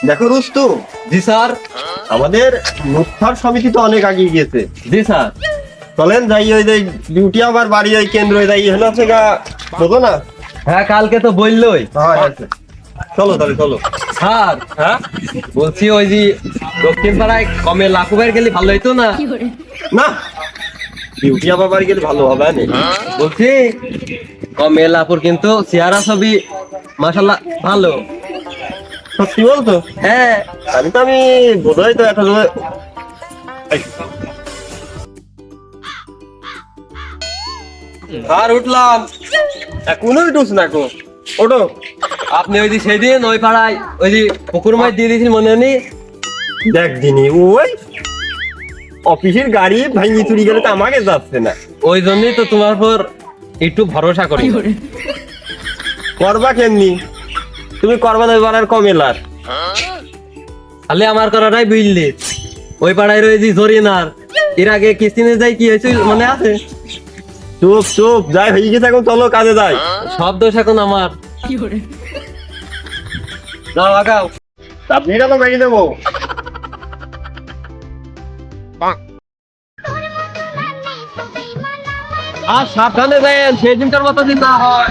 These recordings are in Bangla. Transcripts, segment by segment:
দেখো রুস্তু, জি স্যার। আমাদের মুক্তার সমিতি তো অনেক এগিয়ে গেছে। জি স্যার। চলেন যাই, ওই যে ডিউটি আবার বাড়ি ওই কেন্দ্রে যাই, হলো থেকে বলো না। হ্যাঁ কালকে তো বললোই। চলো তাহলে চলো। স্যার হ্যাঁ বলছি ওই যে দক্ষিণ পাড়ায় কমে লাকুবের গেলে ভালো হইতো না? না, ডিউটি আবার বাড়ি গেলে ভালো হবে না। বলছি কমে লাপুর কিন্তু চেহারা ছবি মাশাল্লাহ ভালো। সত্যি বলতো? হ্যাঁ আমি বোধহয় তো একটা আর উঠলাম। এখনো উঠুস না কো, ওঠো। আপনি ওই যে সেদিন ওই পাড়ায় ওই যে পুকুর মাছ দিয়ে দিয়েছেন মনে নেই? দেখ দিনি ওই অফিসের গাড়ি ভাঙি চুরি গেলে তো আমাকে যাচ্ছে না। ওই জন্যই তো তোমার উপর একটু ভরসা করি। করবা কেমনি? তুমি করবা না এবার আর কমেলার। খালি আমার করাটাই বুঝলি। ওই পাড়ায় রয়েছি জরিনার, এর আগে কিস্তিনে যাই কি হয়েছিল মনে আছে? চুপ চুপ, যাই হয়ে গেছে, এখন চলো কাজে যাই। সব দোষ এখন আমার। যাও আগাও। আপনি এটা তো ভেঙে দেবো। আর সাবধানে যান, সেই দিনটার মতো দিন না হয়।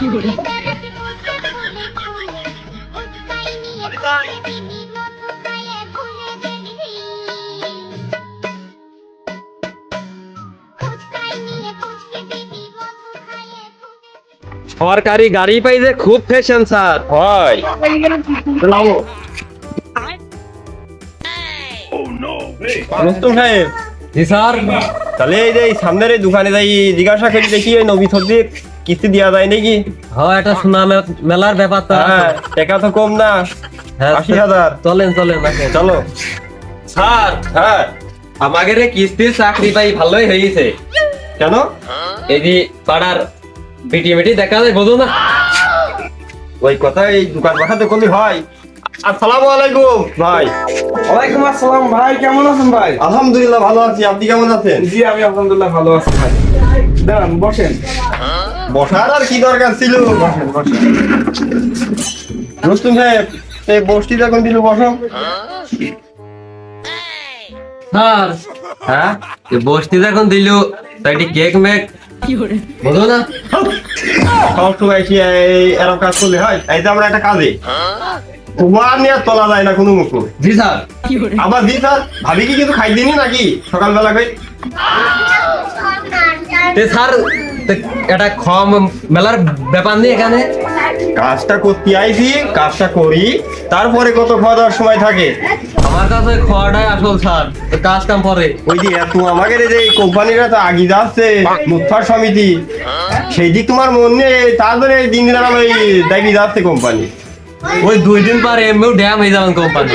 সরকারি গাড়ি পাই যে খুব ফ্যাশন স্যার। হয় লাও রুস্তম সাহেব। জি স্যার। তাহলে এই যে এই সামনের এই দোকানে যাই জিজ্ঞাসা করি দেখি ওই নবী সবজি কিস্তি দেওয়া যায় নাকি। হ্যাঁ এটা শোনা মেলার ব্যাপার তো। হ্যাঁ টাকা তো কম না, হ্যাঁ 80,000। চলেন চলেন আসেন। চলো। স্যার হ্যাঁ আমাদের এই কিস্তির চাকরি পাই ভালোই হয়েছে। কেন? এই যে পাড়ার বিটি মিটি দেখা যায় বোঝো না? ওই কথা এই দোকান পাঠাতে করলে হয়। আসসালামু আলাইকুম ভাই। ওয়ালাইকুম আসসালাম ভাই, কেমন আছেন ভাই? আলহামদুলিল্লাহ ভালো আছি, আপনি কেমন আছেন? জি আমি আলহামদুলিল্লাহ ভালো আছি ভাই। দাঁড়ান বসেন। বসার আর কি দরকার ছিল? রুস্তম সাহেব এই বসটি যখন দিল বসো। স্যার হ্যাঁ এই বসতি যখন দিল তাই একটি কেক মেক বোঝো না? সব সময় এসে এরকম কাজ করলে হয়? এই যে আমরা একটা কাজে তোমার নিয়ে আর তোলা যায় না কোনো মুখ। জি স্যার। আবার জি স্যার, ভাবি কি কিছু খাই দিনি নাকি সকালবেলা করে? তে স্যার এটা কম মেলার ব্যাপার নেই এখানে। কাজটা করতে আইছি, কাজটা করি, তারপরে কত খাওয়া দাওয়ার সময় থাকে। আমার কাছে খাওয়াটাই আসল স্যার, কাজ কাম পরে। ওই যে এত আমাদের এই যে কোম্পানিটা তো আগে যাচ্ছে মুক্তার সমিতি, সেই দিক তোমার মন নেই, তার জন্য এই দিন দিন ওই দাবি যাচ্ছে কোম্পানি। ওই 2 দিন পর এমনিও ড্যাম হয়ে যাবেন কোম্পানি।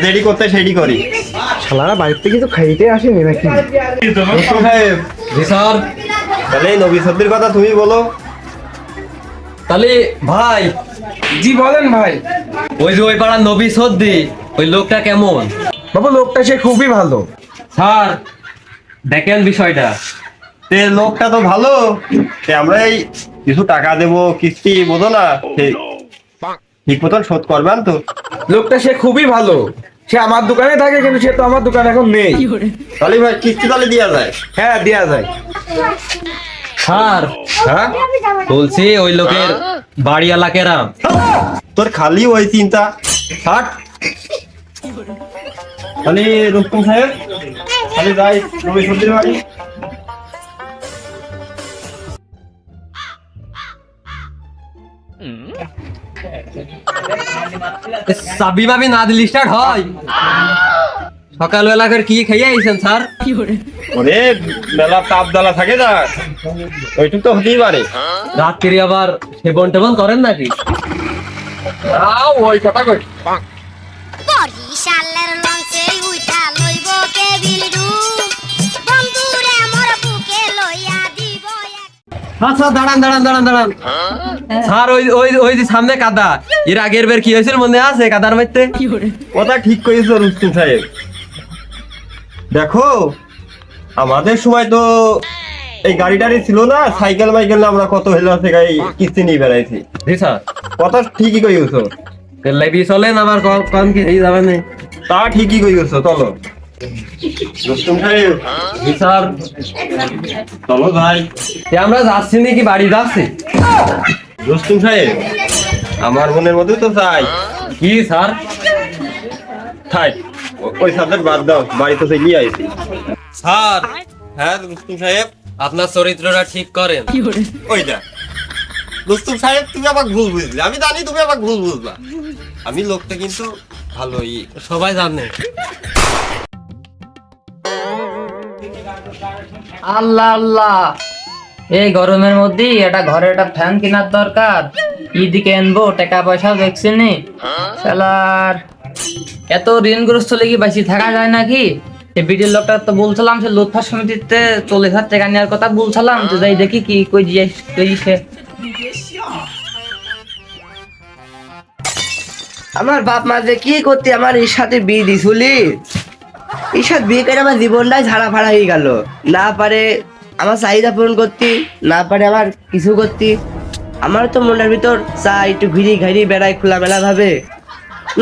যেটি করতে সেটি করি। শালারা বাড়ির থেকে তো খাইতে আসেনি নাকি? রুস্তম সাহেব, জি স্যার। তাহলে এই নবী সদ্দির কথা তুমি বলো। তাহলে ভাই জি বলেন ভাই। ওই যে ওই পাড়ার নবী সদ্দি ওই লোকটা কেমন? বাবু লোকটা সে খুবই ভালো। স্যার দেখেন বিষয়টা। তে লোকটা তো ভালো, তে আমরা এই কিছু টাকা দেবো কিস্তি বোঝো না, ঠিক মতন শোধ করবেন তো? লোকটা সে খুবই ভালো। সে আমার দোকানে থাকে কিন্তু সে তো আমার দোকানে এখন নেই। তাহলে ভাই কিস্তি তাহলে দেওয়া যায়? হ্যাঁ দেয়া যায়। স্যার হ্যাঁ বলছি ওই লোকের বাড়ি এলাকেরা। তোর খালি ওই চিন্তা থাক। তাহলে রুস্তম সাহেব তাহলে যাই নবী সদ্দির বাড়ি। চাবি মাবি না দিলে স্টার্ট হয়? সকালবেলা করে কি খাইয়ে আইছেন স্যার? ওরে মেলা তাপ জ্বালা থাকে না, ওইটুক তো হতেই পারে। রাত্রি আবার সেবন টেবন করেন নাকি? ওই কথা কই। বরিশালের লঞ্চে উইঠা লইব কেবিল ডু বন্ধুরে মোর বুকে লইয়া দিব আচ্ছা দাঁড়ান দাঁড়ান দাঁড়ান দাঁড়ান। স্যার ওই ওই ওই যে সামনে কাদা, এর আগের বের কি হয়েছিল মনে আছে কাদার মধ্যে? কথা ঠিক কইছো রুস্তম সাহেব। দেখো আমাদের সময় তো এই গাড়ি টাড়ি ছিল না, সাইকেল মাইকেল না, আমরা কত হেলা থেকে কিস্তি নিয়ে বেড়াইছি। জি স্যার। কথা ঠিকই কইছো। লাইবি চলেন আবার কম কি হয়ে যাবে না। তা ঠিকই কইছো, চলো রুস্তম সাহেব। জি স্যার। চলো ভাই। আমরা যাচ্ছি নাকি বাড়ি যাচ্ছি? রুস্তম সাহেব, আমার মনের মধ্যে তো চাই। কি স্যার? থাই, ওই সাবজেক্ট বাদ দাও, বাড়িতে তো গিয়ে আইছি। স্যার, হ্যাঁ রুস্তম সাহেব। আপনার চরিত্রটা ঠিক করেন। ওই না রুস্তম সাহেব, তুমি আমাকে ভুল বুঝলে। আমি জানি তুমি আমাকে ভুল বুঝলা। আমি লোকটা কিন্তু ভালোই। সবাই জানে। আল্লাহ আল্লাহ, এই গরমের মধ্যে একটা ঘরে একটা ফ্যান কেনার দরকার। দিকে আনবো, টাকা পয়সা দেখছি নি শালার। এত ঋণগ্রস্ত লেগে বেশি থাকা যায় নাকি? এই বিডির লোকটা তো বলছিলাম সে লোকফার সমিতিতে 40,000 টাকা নেওয়ার কথা বলছিলাম, তো যাই দেখি কি কই সে। আমার বাপ মা যে কি করতে আমার এর সাথে বিয়ে দিছুলি, এর সাথে বিয়ে করে আমার জীবনটাই ঝাড়া ফাড়া হয়ে গেল। না পারে আমার চাহিদা পূরণ করতে, না পারে আমার কিছু করতে। আমার তো মনের ভিতর চা একটু ঘুরি ঘাড়ি বেড়াই খোলামেলা ভাবে।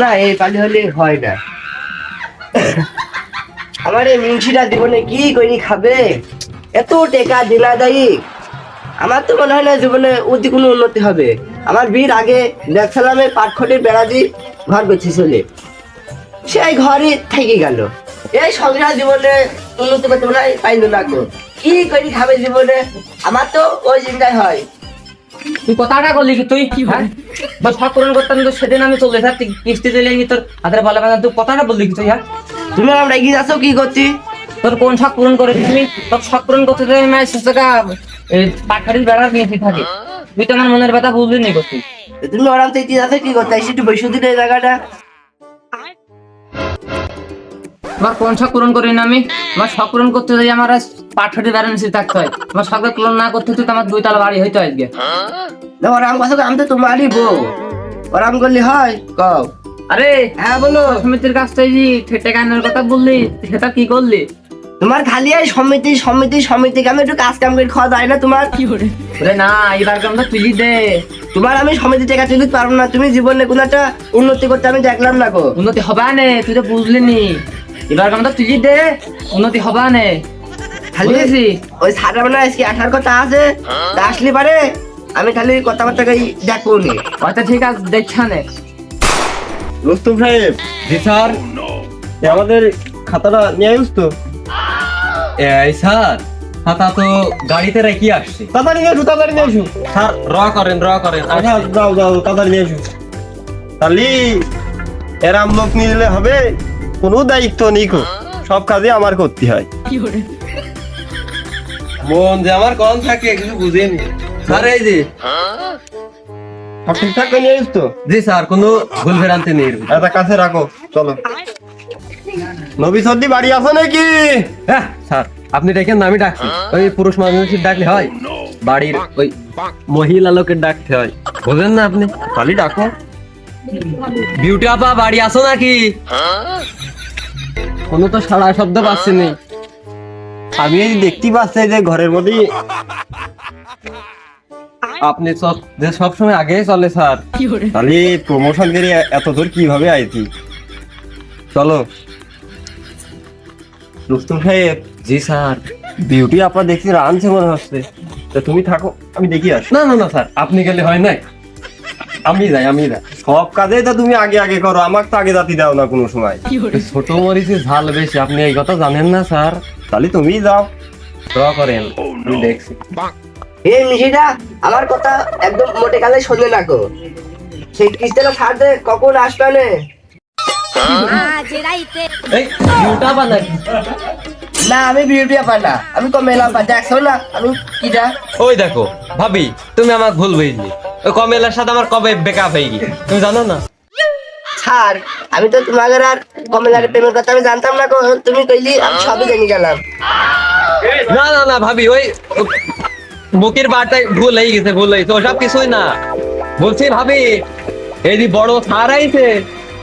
না এই পালি হলে হয় না। আমার এই মিংসিটা জীবনে কি করি খাবে, এত টেকা দিলা দেয়। আমার তো মনে হয় না জীবনে অতি কোনো উন্নতি হবে। আমার বিয়ের আগে দেখছিলাম এই পাটখটির বেড়া দিয়ে ঘর করছি চলে, সেই ঘরই থেকে গেল। এই সংসার জীবনে উন্নতি করতে মনে হয় পাইল না গো। কি করি খাবে জীবনে, আমার তো ওই চিন্তাই হয়। তুই কথাটা বললি কি তুই? হ্যাঁ, বা শখ পূরণ করতাম তো সেদিন আমি 40,000 কিস্তি দিলে তোর হাতের ভালো ভালো, তুই কথাটা বললি কি তুই? হ্যাঁ, তুমি আমরা এগিয়ে যাচ্ছ কি করছি? তোর কোন শখ পূরণ করে তুমি? তোর শখ পূরণ করতে আমি পাখাড়ির বেড়ার নিয়েছি থাকি। তুই তো আমার মনের ব্যথা বুঝলি নি করছি। তুমি ওরাম তো এগিয়ে যাচ্ছ কি করতে? একটু বৈশ্য দিলে এই জায়গাটা। আমার কোন শখ পূরণ করি না আমি? আমার শখ পূরণ করতে যাই আমার পাঠাটি বেড়া নিচে থাকতে হয়। আমার শখের পূরণ না করতে তুই তো আমার 2 তলা বাড়ি হইতো আজকে। ওরাম কথা আমি তো তোমারই বউ, ওরাম করলে হয় কও। আরে হ্যাঁ বলো। সমিতির কাছ থেকে টাকা আনার কথা বললি, সেটা কি করলি? তোমার খালি এই সমিতি সমিতি সমিতি আমি একটু কাজ কাম করে খাওয়া যায় না তোমার? বলে না, এবার আমরা তুলি দে। তোমার আমি সমিতি টাকা তুলতে পারবো না। তুমি জীবনে কোনো একটা উন্নতি করতে আমি দেখলাম না গো। উন্নতি হবে না, তুই তো বুঝলি নি। এবার আমরা তুলি দে, উন্নতি হবে না। খালি বুঝেছি। ওই সারা মানে আজকে আসার কথা আছে, তা আসলে পারে আমি খালি কথাবার্তা দেখবো নি। আচ্ছা ঠিক আছে, দেখা নে। রুস্তম সাহেব। জি স্যার। আমাদের খাতাটা নিয়ে আসিস তো? এই স্যার, খাতা তো গাড়িতে রেখে আসছি। তাড়াতাড়ি নিয়ে আসো, তাড়াতাড়ি নিয়ে আসো। স্যার র করেন। আচ্ছা যাও যাও, তাড়াতাড়ি নিয়ে আসো। তাহলে এরাম লোক নিলে হবে? কোনো দায়িত্ব নেই কো, সব কাজে আমার করতে হয়। মন যে আমার কম থাকে কিছু বুঝেনি স্যার। এই যে সব ঠিকঠাক করে নিয়ে আসিস তো? জি স্যার, কোনো ভুল ভ্রান্তি নেই। এটা কাছে রাখো, চলো। নবী সর্দি বাড়ি আছো নাকি? হ্যাঁ স্যার, আপনি ডেকেন না, আমি ডাকছি। ওই পুরুষ মানুষের ডাকলে হয়? বাড়ির ওই মহিলা লোকের ডাকতে হয়, বোঝেন না আপনি? খালি ডাকো। বিউটি আপা বাড়ি আসো নাকি? কোনো তো সাড়া শব্দ পাচ্ছি নি। আমি এই দেখতে পাচ্ছি যে ঘরের মধ্যে আপনি সবসময় আগে চলে স্যার। তাহলে প্রমোশন করে এত দূর কিভাবে আইছি? চলো। রুস্তম সাহেব। জি স্যার। বিউটি আপনার দেখছি রানছে মনে হচ্ছে, তা তুমি থাকো, আমি দেখি আসি। না স্যার, আপনি গেলে হয় না, আমি যাই। সব কাজে তো তুমি আগে আগে করো, আমাকে তো আগে জাতি দাও না কোনো সময়। ছোট মরিচে ঝাল বেশি, আপনি এই কথা জানেন না স্যার। তাহলে তুমি যাও। দোয়া করেন, আমি দেখছি। এই মিশিটা আমার কথা একদম মোটে কালে শোনে না গো। সেই কিস্তিটা ছাড় দে, কখন আসবে? আজ রাইতে এই বিউটি আপা নাকি? না আমি বিউটি আপা না, আমি কমেলা আপা। দেখছো না আমি কিটা? ওই দেখো ভাবি, তুমি আমাকে ভুল বুঝলি। ওই কমেলার সাথে আমার কবে ব্রেকআপ হয়ে গিয়ে, তুমি জানো না? ছাড়, আমি তো তোমাদের আর কমেলার প্রেমের কথা আমি জানতাম না গো। তুমি কইলি আমি সবই জেনে গেলাম। না ভাবি, ওই বুকের বারটাই ভুল হয়ে গেছে। ওসব কিছুই না। বলছি ভাবি, এই যে বড় স্যার আইছে,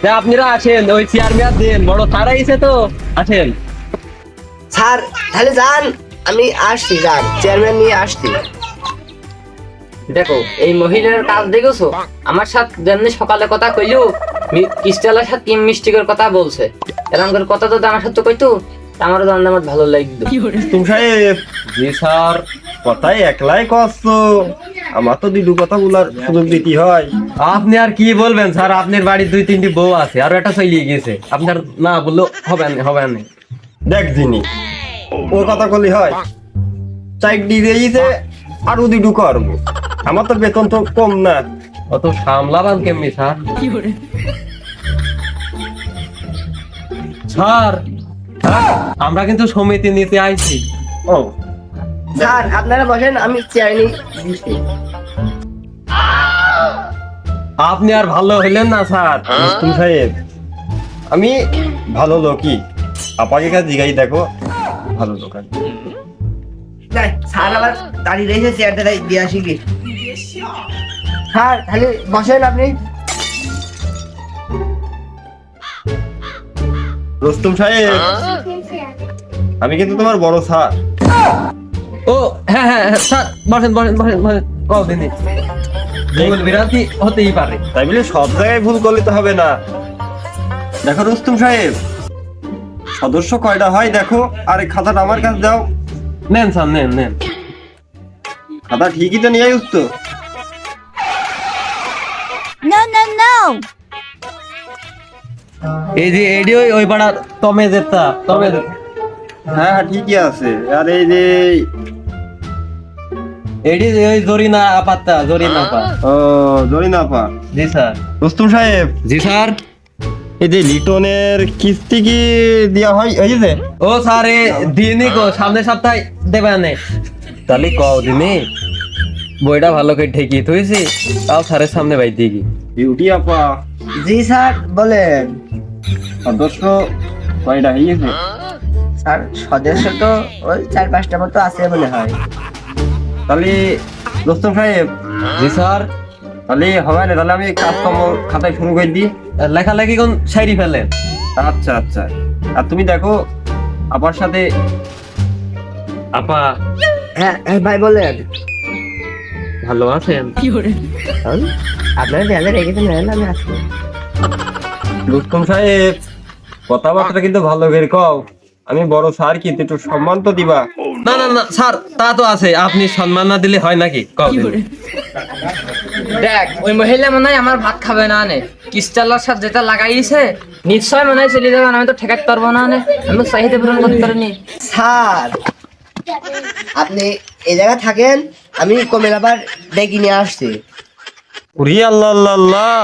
যে আপনারা আসেন, ওই চেয়ারম্যান দেন, বড় স্যার আইছে তো আসেন। স্যার তাহলে যান, আমি আসছি, যান চেয়ারম্যান নিয়ে আসছি। দেখো এই মহিলার কাজ দেখেছো, আমার সাথে যেমনি সকালে কথা কইলো কিস্টালার সাথে কি মিষ্টিকর কথা বলছে, এরকম করে কথা যদি আমার সাথে কইতো আমারও জানলে আমার ভালো লাগতো। তুমি সাহেব, জি স্যার। কথাই একলাই কষ্ট, আমার তো দুটো কথা বলার সুযোগ দিতে হয়। আপনি আর কি বলবেন স্যার, আপনার বাড়ির 2-3টি বউ আছে, আর একটা চলিয়ে গেছে, আপনার না বললেও হবে না। দেখ জিনি, ওর কথা বলি হয়, চাকরি দিয়েছে আরো দুটো করবো, আমার তো বেতন তো কম না। অত সামলাবান কেমনি স্যার? স্যার, আমরা কিন্তু সমিতি নিতে আইছি। ও স্যার আপনারা বসেন, আমি চেয়ার নিয়ে দিচ্ছি। আপনি আর ভালো হইলেন না স্যার। তুমি সাহেব, আমি ভালো লোকই, আপাকে কাছে জিগাই দেখো, ভালো লোক আর কি। নাই, স্যার আবার দাঁড়িয়ে রয়েছে, চেয়ারটা দিয়ে আসি কি। স্যার তাহলে বসেন আপনি। রুস্তম সাহেব, আমি কিন্তু তোমার বড় স্যার। ও হ্যাঁ হ্যাঁ হ্যাঁ, স্যার বসেন বসেন বসেন বসেন। কদিনই ভুল বিরান্তি হতেই পারে। তাই বলে সব জায়গায় ভুল করলে তো হবে না। দেখো রুস্তম সাহেব, সদস্য কয়টা হয় দেখো, আর এই খাতাটা আমার কাছে দাও। নেন স্যার, নেন নেন। খাতা ঠিকই তো নিয়ে আইস তো? No, no, no. এই যে এডি ওই পাড়া তমে যেতা হ্যাঁ হ্যাঁ ঠিকই আছে। আর এই যে এডি ওই জরিনা আপাততা জরিনা আপা। ও জরিনা আপা। জি স্যার। রুস্তম সাহেব, জি স্যার। এই যে লিটনের কিস্তি কি দেওয়া হয় হয়েছে? ও স্যার এ দিনই কো সামনের সপ্তাহে দেবে না। তাহলে কও দিনে বইটা ভালো করে ঠেকিয়ে থইছি, তাও স্যারের সামনে বাই দিই। বিউটি আপা, জি স্যার বলেন। সদস্য কয়টা হয়েছে? স্যার সদস্য তো ওই 4-5টা মতো আছে মনে হয়। তাহলে রুস্তম সাহেব, জি স্যার। তাহলে হবে না, তাহলে আমি কাজকর্ম খাতায় শুরু করে দিই। লেখালেখি কোন সাইরি ফেলেন? আচ্ছা আচ্ছা। আর তুমি দেখো আপার সাথে। আপা হ্যাঁ হ্যাঁ ভাই বলেন। ভালো আছেন? আপনারা ধ্যানে রেখেছেন, আমি আসবো। রুস্তম সাহেব, কথাবার্তা কিন্তু ভালো করে কও, আমি বড় স্যার, কিন্তু একটু সম্মান তো দিবা। না না না স্যার, তা তো আছে, আপনি সম্মান না দিলে হয় নাকি? কও দিন। দেখ ওই মহিলা মনে হয় আমার ভাত খাবে না নে, কিস্টালার সাথে যেটা লাগাইছে নিশ্চয় মনে হয় চলে যাবে, আমি তো ঠেকাতে পারবো না নে, আমি চাহিদা পূরণ করতে পারিনি। স্যার আপনি এই জায়গায় থাকেন, আমি কমের আবার ডেকে নিয়ে আসছি। ওরে আল্লাহ আল্লাহ আল্লাহ,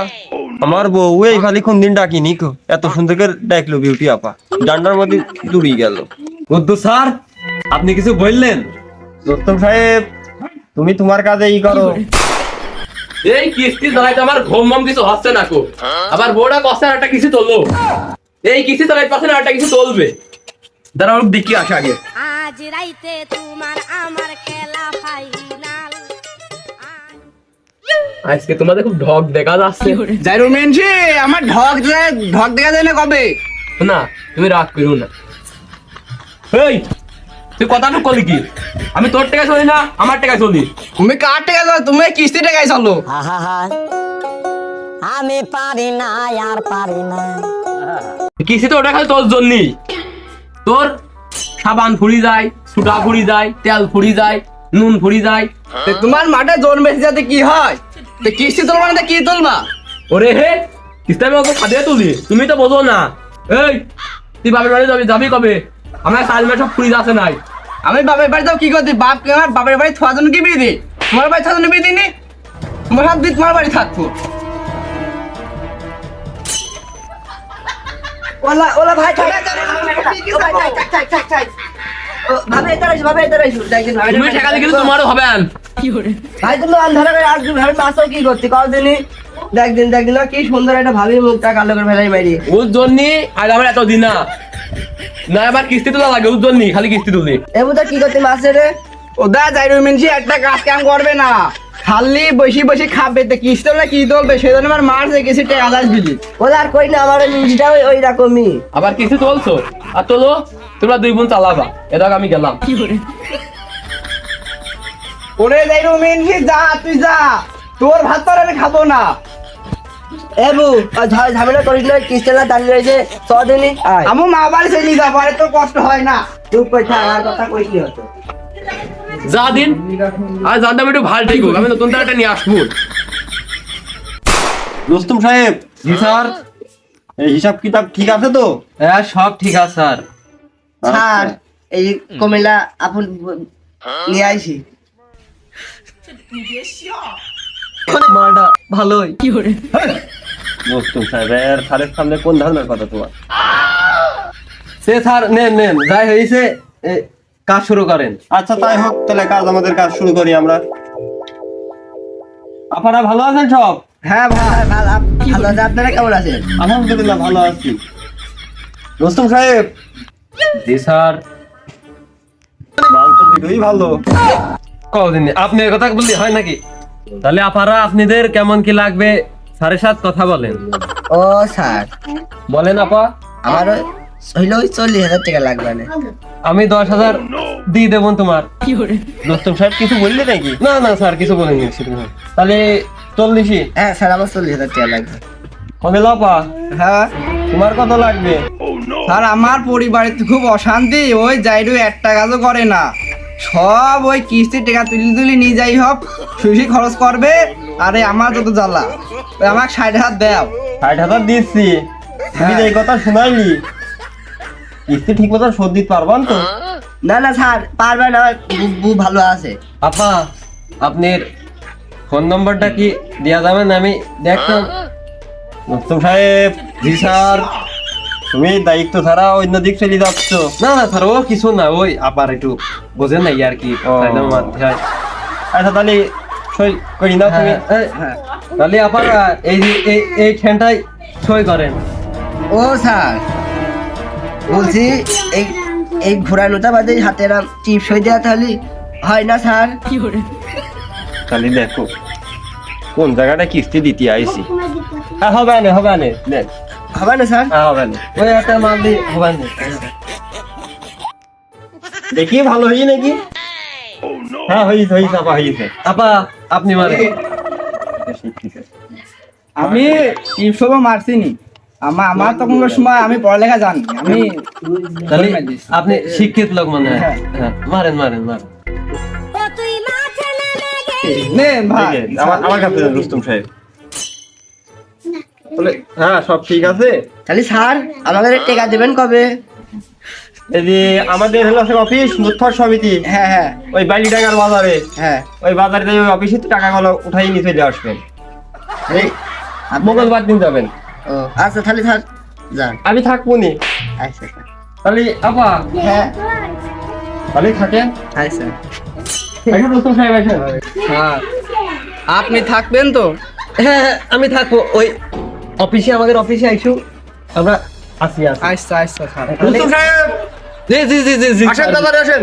আমার বউ এই খালি কোন দিন ডাকিনি কো, এত সুন্দর করে ডাকলো বিউটি আপা, ডান্ডার মধ্যে দূরে গেল। বুদ্ধু স্যার, আপনি কিছু বললেন? রুস্তম সাহেব, তুমি তোমার কাজে ই করো। এই কিস্তি চালাইতে আমার ঘুম মম কিছু হচ্ছে না কো, আবার বউটা কষে একটা কিছু তোলো, এই কিস্তি চালাইতে পারছে না একটা কিছু চলবে, দাঁড়া ওর দেখি আসে আগে। আজ রাইতে তোমার আমার খেলা ফাইনাল। আজকে তোমাদের খুব ঢক দেখা যাচ্ছে। যাইরো মেনছি, আমার ঢক দেখা যায় না কবে? না তুমি রাগ করো না। এই তুই কথাটা করলি কি? আমি তোর টাকা চলি না, আমার টাকা চলি। তুমি কার টাকা চলো, তুমি কিস্তি টাকায় চলো। আমি পারি না আর পারি না। কিস্তি তো ওটা খালি তোর জন্যই, তোর সাবান ফুরি যায়, সুটা ফুরি যায়, তেল ফুরি যায়, নুন ফুরি যায়। তে তোমার মাঠে জন বেশি যাতে কি হয়? তো কিস্তি তুলবা না কি তুলবা? ওরে হে, কিস্তি আমি ওকে খাদিয়ে তুলি, তুমি তো বোঝো না। এই তুই বাপের বাড়ি যাবি কবে? আমার সাল মাস সব ফুরি যাচ্ছে নাই। আমি বাপের বাড়ি যাও কি করতে? বাপ আমার বাপের বাড়ি থাকার জন্য কি বিয়ে দিই? তোমার বাড়ি থাকার জন্য বিয়ে দিইনি? তোমার হাত দিয়ে তোমার বাড়ি থাকতো। ওলা ওলা ভাই থাক, ও ভাই থাক। ও ভাবে এটা রাইছো দেখেন ভাই। তুমি টাকা দিলে কিন্তু তোমারও হবে আন। ভাই তুমি আন্ধারে করে আসবে, ভাবে মাছও কি করতে কল দিনই। দেখদিন না কি সুন্দর একটা ভাবি মুখটা কালো করে ফেলাই মারি। ওর জন্য আর আমার এত দিন না আবার কিস্তি তোলা লাগে, ওর জন্য খালি কিস্তি তুলি। এবুদা কি করতে মাছে রে? ওদা যাইরো মেনছি একটা কাজ কাম করবে না, খালি বসে খাবে। তো কিস্তি না কি তুলবে? সেজন্য আমার মার গেছি টাকা দিলি। ওলা আর কই না, আমার মিষ্টিটা ওই রকমই। আবার কিস্তি তুলছো আর তোলো, তোমরা দুই বোন চালাবা, এটা আমি গেলাম। ওরে যাইরো মেনছি, যা তুই যা, তোর ভাত তো আর আমি খাবো না। এ বউ ঝামেলা করিস না, কিস্তেলা দাঁড়িয়ে রয়েছে চদিনই আয়। আমু মা বাড়ি চলে যাবো, আর তো কষ্ট হয় না। চুপ করে থাক, আর কথা কই কি হতো। যা দিন আর যা দাম একটু ভাল ঠিক হোক, আমি নতুন তারটা নিয়ে আসবো। রুস্তম সাহেব, জি স্যার। এই হিসাব কিতাব ঠিক আছে তো? হ্যাঁ সব ঠিক আছে স্যার। স্যার এই কমিলা আপন নিয়ে আইছি। মালটা ভালোই। রুস্তম সাহেবের স্যারের সামনে কোন ধরনের কথা তোমার? সে স্যার নেন নেন, যাই হয়েছে কাজ শুরু করেন। আচ্ছা তাই হোক, তাহলে আমাদের কাজ শুরু করি আমরা। আপনারা ভালো আছেন সব? হ্যাঁ ভাই ভালো আছে, আপনারা কেমন আছেন? আলহামদুলিল্লাহ ভালো আছি। রুস্তম সাহেব, জি স্যার। মাল তো দুটোই ভালো। কদিন আপনি এর কথা বললে হয় নাকি? তাহলে আপনারা আপনাদের কেমন কি লাগবে স্যারের সাথে কথা বলেন। ও স্যার, বলেন আপা। আমার হইল 40,000 টাকা লাগবে না। আমি 10,000 দিয়ে দেবো তোমার। রুস্তম সাহেব কিছু বললে নাকি? না না স্যার কিছু বলেনি। তাহলে 40ই হ্যাঁ স্যার, আমার 40,000 টাকা লাগবে। কবে লাপা? হ্যাঁ তোমার কত লাগবে? আর আমার পরিবারে তো খুব অশান্তি, ওই যাইরু একটা কাজও করে না, সব ওই কিস্তি টাকা তুলি নিয়ে যাই হোক সুশি খরচ করবে। আরে আমার যত জ্বালা, ওই আমাকে 60,000 দাও। 60,000 দিচ্ছি, তুমি যে এই কথা শোনাইলি, কিস্তি ঠিক মতো শোধ দিতে পারবান তো? না না স্যার, পারবে না, বউ ভালো আছে। আপা আপনার ফোন নম্বরটা কি দেওয়া যাবে না? আমি দেখতাম। রুস্তম সাহেব, জি স্যার। তুমি দায়িত্ব ছাড়া অন্য দিক চলে যাচ্ছ। না না স্যার, ও কিছু না, ওই আপার একটু বোঝেন না আর কি। ও। আচ্ছা তাহলে সই করি না তুমি? হ্যাঁ তাহলে আপার এই ঠ্যানটাই সই করেন। ও স্যার বলছি, এই এই ঘোরানোটা বাদে হাতের টিপ সই দেওয়া তাহলে হয় না স্যার? তাহলে দেখো কোন জায়গাটা কিস্তি দিতে আইছি। হবে না, হবে না, দেখ হবে না স্যার? হবে না। ওই একটা মাল দিয়ে হবে না। দেখি ভালো হই নাকি? হ্যাঁ হয়েছে হয়েছে আপা, হয়েছে। আপা আপনি মানে আমি টিপসব মারছিনি, আমার তখনকার সময় আমি পড়ালেখা জানি, আমি তাহলে আপনি শিক্ষিত লোক মনে হয়। হ্যাঁ। হ্যাঁ, মারেন মারেন মারেন। ও তুই মাঠে নেমে গেলি নেন ভাই। ঠিক আছে, আমার কাছে দেন রুস্তম সাহেব। বলে হ্যাঁ সব ঠিক আছে। তাহলে স্যার আমাদের টাকা দেবেন কবে? এই যে আমাদের হলো অফিস মুথর সমিতি, হ্যাঁ হ্যাঁ ওই বালিডাঙ্গার বাজারে, হ্যাঁ ওই বাজারে যাই ওই অফিসে টাকাগুলো উঠাই নিয়ে চলে আসবেন। এই মঙ্গলবার দিন যাবেন। ও আচ্ছা, তাহলে স্যার যান। আমি থাকবো নি। আচ্ছা স্যার। তাহলে আপা, হ্যাঁ তাহলে থাকেন। আচ্ছা এখন রুস্তম সাহেব আসেন। হ্যাঁ আপনি থাকবেন তো? হ্যাঁ হ্যাঁ, আমি থাকবো ওই অফিসে, আমাদের অফিসে আইসু আমরা আসি আসি। আচ্ছা আচ্ছা স্যার। রুস্তম সাহেব জি জি জি জি জি আসেন, তাড়াতাড়ি আসেন।